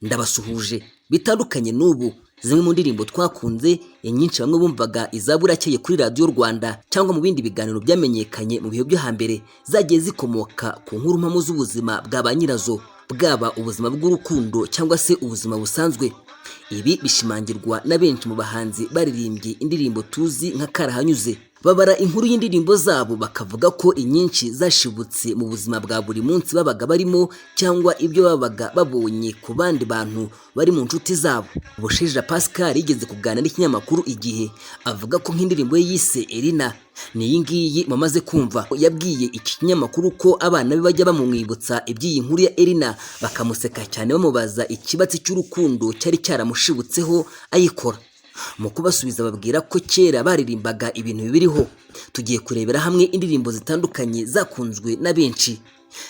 ndabasuhuje bitandukanye n'ubu. Zimwe mu ndirimbo twakunze inyinshi bamwe bumvaga izaburakeye kuri Radio Rwanda cyangwa mu bindi biganiro byamenyekanye mu bihe byo hambere, zagiye zikomoka ku nkuru mpamo z'ubuzima bwa ba nyirazo, bwaba ubuzima bw'urukundo cyangwa se ubuzima busanzwe. Ibi bishimangirwa na benshi mu bahanzi baririmbye indirimbo tuzi nka Karahanyuze. Babara inkuru y'indirimbo zabo bakavuga ko inyinshi zashibutse mu buzima bwa buri munsi babaga barimo cyangwa ibyo babaga babonye ku bandi bantu bari mu nshuti zabo. Busheja Pascal yigeze kuganira n'ikinyamakuru Igihe avuga ko nk'indirimbo ye yise Elina ni iyi ngiyi mumaze kumva. Yabwiye iki kinyamakuru ko abana be bajya bamumwibutsa iby'iyi nkuru ya Elina bakamuseka cyane bamubaza ikibatsi cy'urukundo cyari cyaramushibutseho ayikora. Mu kubasubiza babwira ko kera baririmbaga ibintu bibiriho. Tugiye kurebera hamwe indirimbo zitandukanye zakunzwe na benshi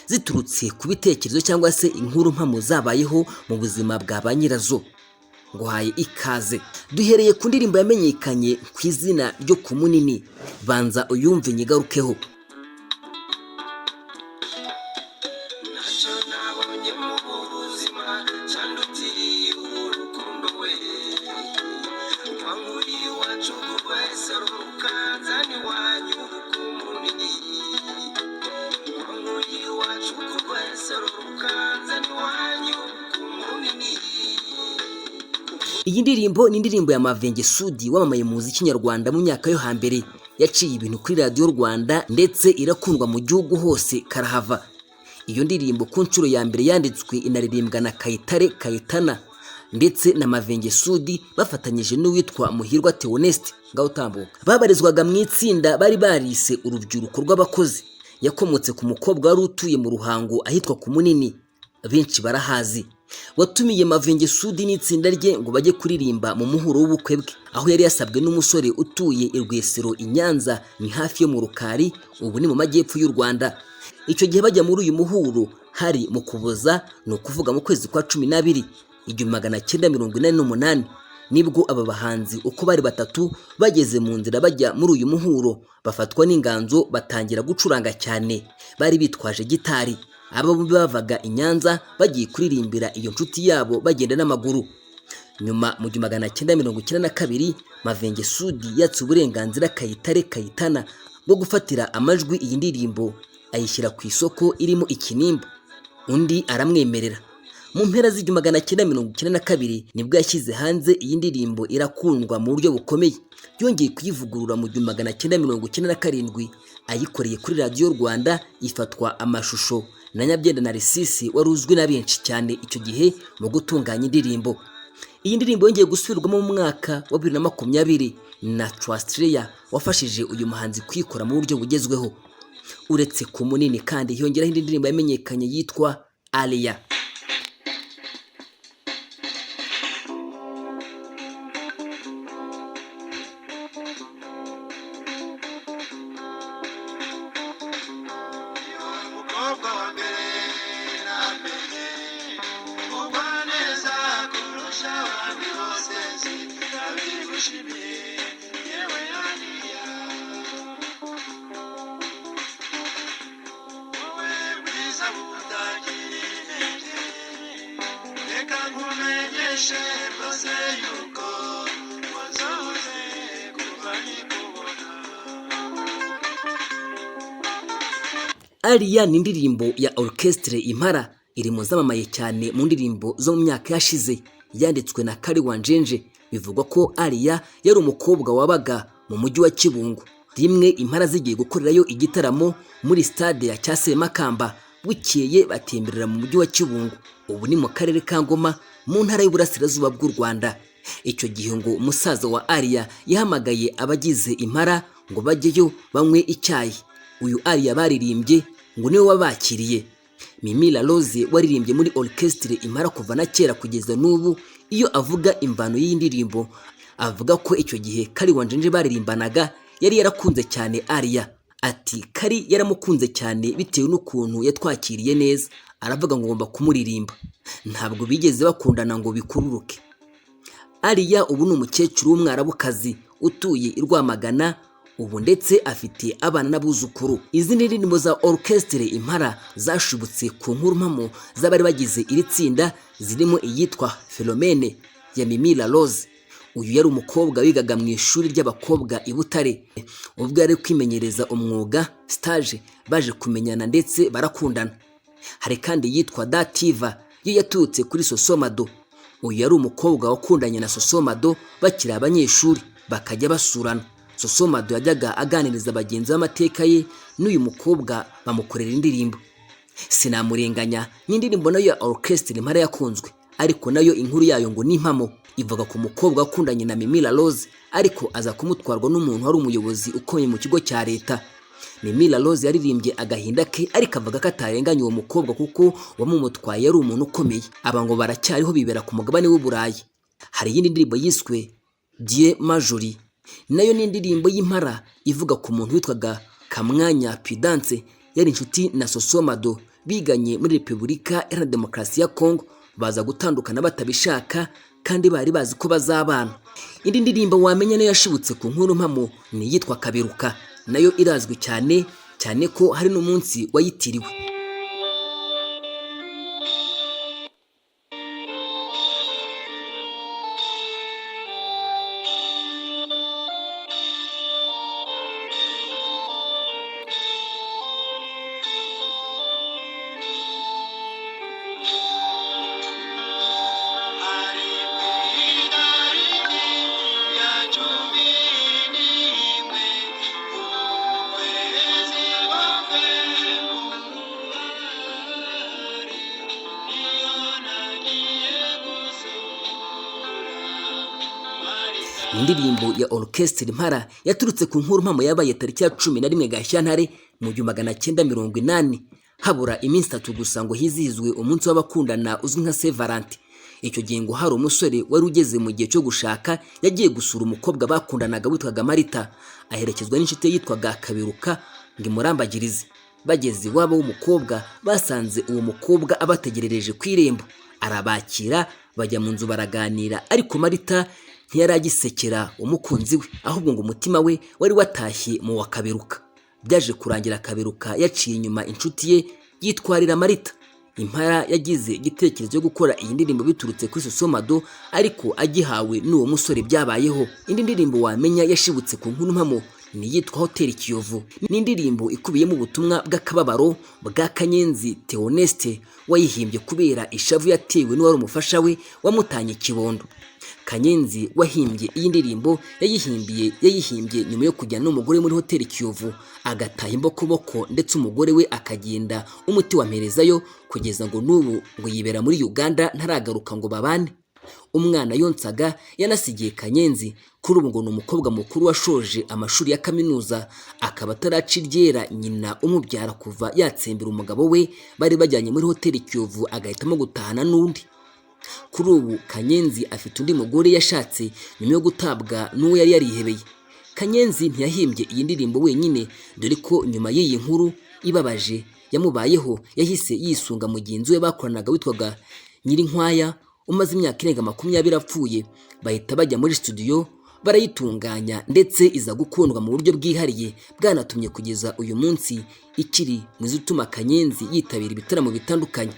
ziturutse ku bitekerezo cyangwa se inkuru mpamo zabayeho mu buzima bwa ba nyirazo. Nguhaye ikaze. Duhereye ku ndirimbo yamenyekanye ku izina ryo Ku Munini, banza uyumve nyigarukeho. Iyi ndirimbo ni indirimbo ya Mavenge Sudi wamamaye mu muziki nyarwanda mu myaka yo hambere. Yaciye ibintu kuri Radio Rwanda ndetse irakundwa mu gihugu hose karahava. Iyo ndirimbo ku nshuro ya mbere yanditswe inaririmbwa na Kayitare Kayitana ndetse na Mavenge Sudi bafatanyije n'uwitwa Muhirwa Theoneste ngaho tambuka. Babarizwaga mu itsinda bari barise urubyiruko rw'abakozi. Yakomotse ku mukobwa wari utuye mu Ruhango ahitwa Ku Munini, benshi barahazi. Watumiye Mavenge Sudi n'itsinda rye ngo bajye kuririmba mu muhuro w'ubukwe bwe, aho yari yasabwe n'umusore utuye i Rwesero i Nyanza, ni hafi yo mu Rukari, ubu ni mu majyepfo y'u Rwanda. Icyo gihe bajya muri uyu muhuro hari mu Kuboza, ni ukuvuga mu kwezi kwa 12 1948, nibwo aba bahanzi uko bari batatu bageze mu nzira bajya muri uyu muhuro bafatwa n'inganzo batangira gucuranga cyane. Bari bitwaje gitari. Aba bombi bavaga i Nyanza bagiye kuririmbira iyo nshuti yabo bagenda n'amaguru. Nyuma mu 1992 Mavenge Sudi yatse uburenganzira Kayitare Kayitana bwo gufatira amajwi iyi ndirimbo ayishyira ku isoko irimo ikinimba, undi aramwemerera. Mu mpera z'1992 nibwo yashyize hanze iyi ndirimbo irakundwa mu buryo bukomeye. Yongeye kuyivugurura mu 1997 ayikoreye kuri Radio Rwanda, ifatwa amashusho na Nyabyenda Narcisse wari uzwi na benshi cyane icyo gihe mu gutunganya indirimbo. Iyi ndirimbo yongeye gusubirwamo mu mwaka wa 2020 na Trustria wafashije uyu muhanzi kwikora mu buryo bugezweho. Uretse Ku Munini kandi yongeraho indi ndirimbo yamenyekanye yitwa Aliya. Aliya ni indirimbo ya Orchestre Impara, iri mu zamamaye cyane mu ndirimbo zo mu myaka yashize. Yanditswe na Kari Wanjenje. Bivugwa ko Aliya yari umukobwa wabaga mu mujyi wa Kibungo. Rimwe Impara zigiye gukorerayo igitaramo muri stade ya Cyasemakamba, bukeye batemberera mu mujyi wa Kibungo, ubu ni mu karere ka Ngoma mu ntara y'Uburasirazuba bw'u Rwanda. Icyo gihe ngo umusaza wa Aliya yahamagaye abagize Impara ngo bajyeyo banywe icyayi. Uyu Aliya baririmbye ngo niwe wabakiriye. Mimi La Rose waririmbye muri Orchestre Impara kuva na kera kugeza n'ubu, iyo avuga imvano y'indirimbo avuga ko icyo gihe Kari Wanjenje baririmbanaga yari yarakunze cyane Aliya. Ati Kari yaramukunze cyane bitewe n'ukuntu yatwakiriye neza, aravuga ngo ngomba kumuririmba. Ntabwo bigeze bakundana ngo bikururuke. Aliya ubu ni umukecuru w'umwarabukazi utuye i Rwamagana, ubu ndetse afite abana n'abuzukuru. Izi ni indirimbo za Orchestre Impala zashibutse ku nkuru mpamo z'abari bagize iri tsinda, zirimo iyitwa Philomene ya Mimi La Rose. Uyu yari umukobwa wigaga mu ishuri ry'abakobwa i Butare, ubwo yari kwimenyereza umwuga stage baje kumenyana ndetse barakundana. Hari kandi yitwa Dativa, yo yaturutse kuri Sosomado. Uyu yari umukobwa wakundanye na Sosomado bakiri abanyeshuri bakajya basurana. Sosomado yajyaga aganiriza bagenzi b'amateka ye, n'uyu mukobwa bamukorera indirimbo. Sinamurenganya n'indirimbo nayo ya Orchestre Impala yakunzwe, ariko nayo inkuru yayo ngo ni impamo. Ivuga ku mukobwa wakundanye na Mimi La Rose ariko aza kumutwarwa n'umuntu wari umuyobozi ukomeye mu kigo cya leta. Mimi La Rose yaririmbye agahinda ke ariko avuga ko atarenganya uwo mukobwa kuko wamumutwaye yari umuntu ukomeye. Aba ngo baracyariho bibera ku mugabane w'u Burayi. Hari iyindi ndirimbo yiswe Die Majori, nayo ni indirimbo y'Impala ivuga ku muntu witwaga Kamwanya Prudence, yari inshuti na Sosomado, biganye muri Repubulika Iharanira Demokarasi ya Kongo, baza gutandukana batabishaka kandi bari bazi ko bazabana. Indi ndirimbo wamenya nayo yashibutse ku nkuru mpamo ni iyitwa Kaberuka, nayo irazwi cyane cyane ko hari n'umunsi wayitiriwe. Indirimbo ya Orchestre Impala yaturutse ku nkuru mpamo yabaye tariki ya 11 Gashyantare mu 1980, habura iminsi 3 gusa ngo hizihizwe umunsi w'abakundana uzwi nka Saint Valentin. Icyo gihe ngo hari umusore wari ugeze mu gihe cyo gushaka, yagiye gusura umukobwa bakundanaga witwaga Marita, aherekezwa n'inshuti yitwaga Kaberuka ngo imurambagirize. Bageze iwabo w'umukobwa basanze uwo mukobwa abategerereje ku irembo, arabakira bajya mu nzu baraganira, ariko Marita ntiyari agisekera umukunzi we, ahubwo ngo umutima we wari watashye mu wa Kaberuka. Byaje kurangira Kaberuka yaciye inyuma inshuti ye yitwarira Marita. Impala yagize igitekerezo cyo gukora iyi ndirimbo biturutse kuri Sosomado, ariko agihawe n'uwo musore byabayeho. Indi ndirimbo wamenya yashibutse ku nkuru mpamo ni iyitwa Hotel Kiyovu. Ni indirimbo ikubiyemo ubutumwa bw'akababaro bwa Kanyenzi Theoneste, wayihimbye kubera ishavu yatewe n'uwari umufasha we wamutanye kibondo. Kanyenzi wahimbye iyi ndirimbo yayihimbye nyuma yo kujyana n'umugore muri Hotel Kiyovu, agataha imbokoboko ndetse umugore we akagenda umuti wamperezayo, kugeza ngo n'ubu ngo yibera muri Uganda ntaragaruka ngo babane. Umwana yonsaga yanasigiye Kanyenzi, kuri ubu ngo ni umukobwa mukuru washoje amashuri ya kaminuza, akaba ataraca iryera nyina umubyara kuva yatsembera umugabo we bari bajyanye muri Hotel Kiyovu agahitamo gutahana n'undi. Kuri ubu Kanyenzi afite undi mugore yashatse nyuma yo gutabwa n'uwo yari yarihebeye. Kanyenzi ntiyahimbye iyi ndirimbo wenyine, dore ko nyuma y'iyi nkuru ibabaje yamubayeho yahise yisunga mugenzi we bakoranaga witwaga Nyirinkwaya, umaze imyaka irenga 20 apfuye. Bahita bajya muri studio barayitunganya, ndetse iza gukundwa mu buryo bwihariye bwanatumye kugeza uyu munsi ikiri mu zituma Kanyenzi yitabira ibitaramo bitandukanye.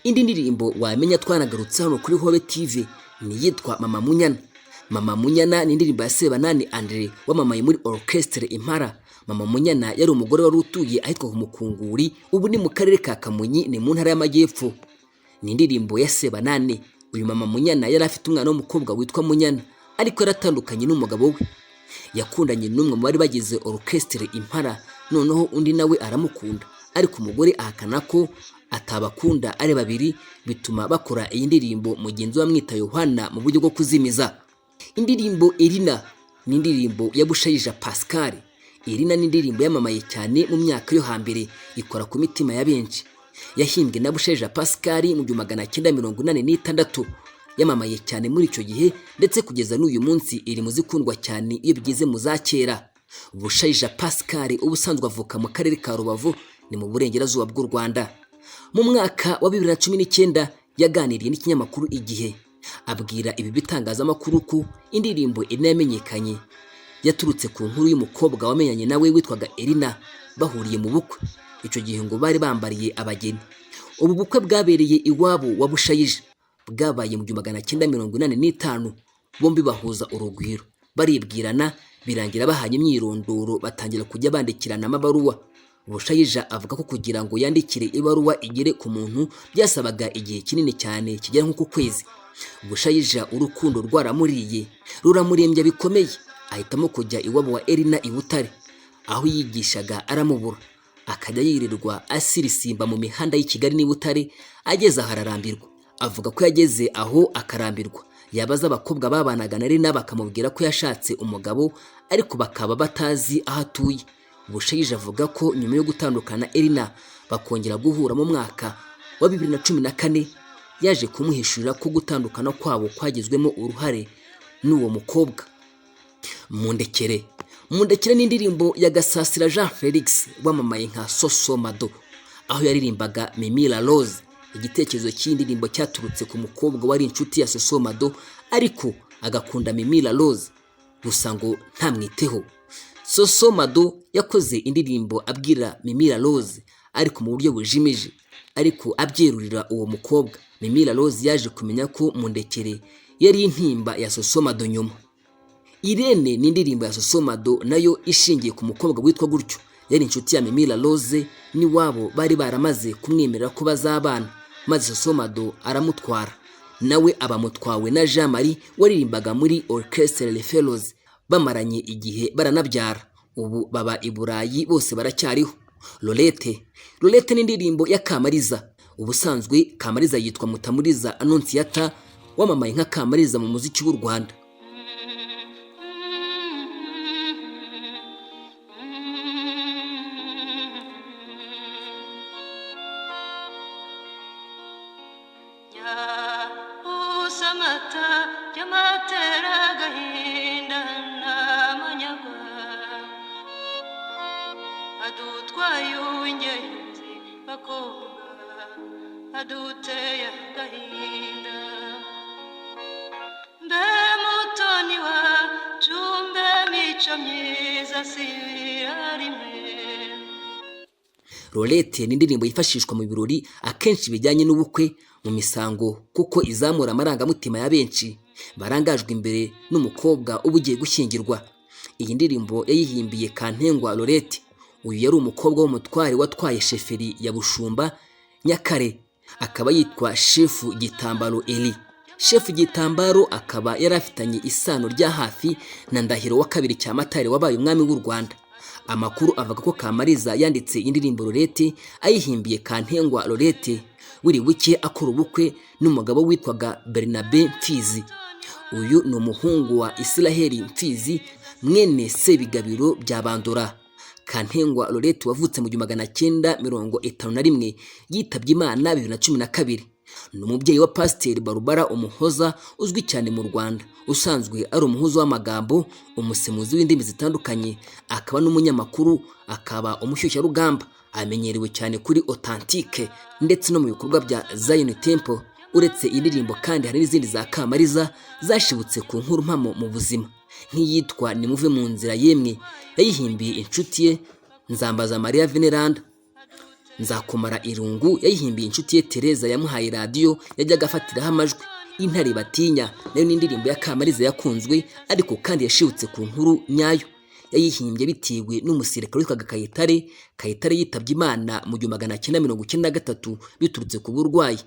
Indi ndirimbo wamenya twanagarutse hano kuri Hobe TV ni yitwa Mama Munyana. Mama Munyana ni indirimbo ya Sebanani Andre wamamaye muri Orchestre Impala. Mama Munyana yari umugore wari utuye ahitwa ku Mukunguri, ubu ni mu karere ka Kamonyi, ni mu ntara y'Amajyepfo. Ni indirimbo ya Sebanani. Uyu Mama Munyana yari afite umwana w'umukobwa witwa Munyana, ariko yaratandukanye n'umugabo we. Yakundanye n'umwe mu bari bagize Orchestre Impala, noneho undi nawe aramukunda, ariko umugore ahakana ko atabakunda ari babiri, bituma bakora iyi ndirimbo mugenzi wa mwita Yohana mu buryo bwo kuzimiza. Indirimbo Irina ni indirimbo ya Bushayija Pascal. Irina ni indirimbo yamamaye cyane mu myaka yo hambere, ikora ku mitima ya benshi. Yahimbwe na Bushayija Pascal mu 1986, yamamaye cyane muri icyo gihe, ndetse kugeza n'uyu munsi iri mu zikundwa cyane iyo bigeze mu za kera. Bushayija Pascal ubusanzwe avuka mu karere ka Rubavu, ni mu burengerazuba bw'u Rwanda. Mu mwaka wa 2019 yaganiriye n'ikinyamakuru Igihe, abwira ibi bitangazamakuru ko indirimbo Irina yamenyekanye yaturutse ku nkuru y'umukobwa wamenyanye nawe witwaga Elina bahuriye mu bukwe. Icyo gihe ngo bari bambariye abageni. Ubu bukwe bwabereye iwabo wa Bushayija, bwabaye mu 1985. Bombi bahuza urugwiro, baribwirana, birangira bahanye imyirondoro, batangira kujya bandikirana amabaruwa. Bushayija avuga ko kugira ngo yandikire ibaruwa igere ku muntu byasabaga igihe kinini cyane kigera nko ku kwezi. Bushayija urukundo rwaramuriye, ruramurembya bikomeye, ahitamo kujya iwabo wa Elina i Butare, aho yigishaga aramubura. Akajya yirirwa asirisimba mu mihanda y'i Kigali n'i Butare, ageze aho ararambirwa. Avuga ko yageze aho akarambirwa, yabaza abakobwa babanaga na Elina bakamubwira ko yashatse umugabo, ariko bakaba batazi aho atuye. Bushayija avuga ko nyuma yo gutandukana Elina bakongera guhura mu mwaka wa 2014, yaje kumuhishurira ko gutandukana kwabo kwagizwemo uruhare n'uwo mukobwa. Mundekere ni indirimbo ya Gasasira Jean Felix wamamaye nka Sosomado, aho yaririmbaga Mimi La Rose. Igitekerezo cy'indirimbo cyaturutse ku mukobwa wari inshuti ya Sosomado ariko agakunda Mimi La Rose, gusa ngo ntamwiteho. Sosomado yakoze indirimbo abwira Mimi La Rose ariko mu buryo bujimije, ariko abyerurira uwo mukobwa. Mimi La Rose yaje kumenya ko Mundekere yari intimba ya Sosomado nyuma. Irene ni indirimbo ya Sosomado nayo ishingiye ku mukobwa witwa gutyo, yari inshuti ya Mimi La Rose, ni wabo bari baramaze kumwemerera ko bazabana, maze Sosomado aramutwara, nawe abamutwawe na Jean Marie waririmbaga muri Orchestre Les Fellows. Bamaranye igihe baranabyara, ubu baba i Burayi, bose baracyariho. Lolete ni indirimbo ya Kamariza. Ubusanzwe Kamariza yitwa Mutamuriza Annonciata, wamamaye nka Kamariza mu muziki w'u Rwanda. Lolete ni indirimbo yifashishwa mu birori akenshi bijyanye n'ubukwe, mu misango, kuko izamura amarangamutima ya benshi barangajwe imbere n'umukobwa uba ugiye gushyingirwa. Iyi ndirimbo yayihimbiye Kantengwa Lolete. Uyu yari umukobwa w'umutware watwaye sheferi ya Bushumba Nyakare, akaba yitwa Shefu Gitambaro Eli. Shefu Gitambaro akaba yari afitanye isano rya hafi na Ndahiro wa kabiri Cyamatare wabaye umwami w'u Rwanda. Amakuru avuga ko Kamariza yanditse indirimbo Lolete ayihimbiye Kantengwa Lolete wiri buke akora ubukwe n'umugabo witwaga Bernabe Mfizi. Uyu ni umuhungu wa Israheli Mfizi mwene Sebigabiro bya Bandora. Kantengwa Lolete wavutse mu 1951 yitabye Imana 2012. Ni umubyeyi wa Pasiteri Barubara Umuhoza uzwi cyane mu Rwanda, usanzwe ari umuhuza w'amagambo, umusemuzi w'indimi zitandukanye, akaba n'umunyamakuru, akaba umushyushyarugamba. Amenyerewe cyane kuri Authentique ndetse no mu bikorwa bya Zion Temple. Uretse indirimbo kandi hari n'izindi za Kamariza zashibutse ku nkuru mpamo mu buzima, nk'iyitwa Nimuve mu nzira yemwe yayihimbiye inshuti ye Nzambaza Maria Veneranda. Nzakumara irungu yayihimbiye inshuti ye Tereza yamuhaye radio yajyaga afatiraho amajwi. Intare batinya nayo ni indirimbo ya Kamariza yakunzwe, ariko kandi yashibutse ku nkuru nyayo. Yayihimbye bitiwe n'umusirikare witwaga Kayitare. Kayitare yitabye Imana mu 1993 biturutse ku burwayi,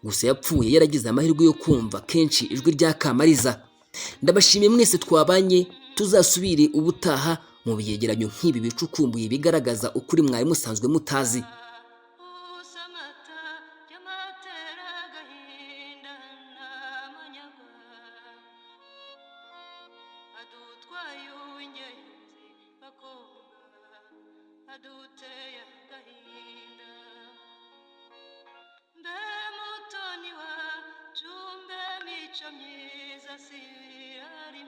gusa yapfuye yaragize amahirwe yo kumva kenshi ijwi rya Kamariza. Ndabashimiye mwese twabanye, tuzasubire ubutaha mu byegeranyo nk'ibi bicukumbuye bigaragaza ukuri mwari musanzwe mutazi. Myiza si ari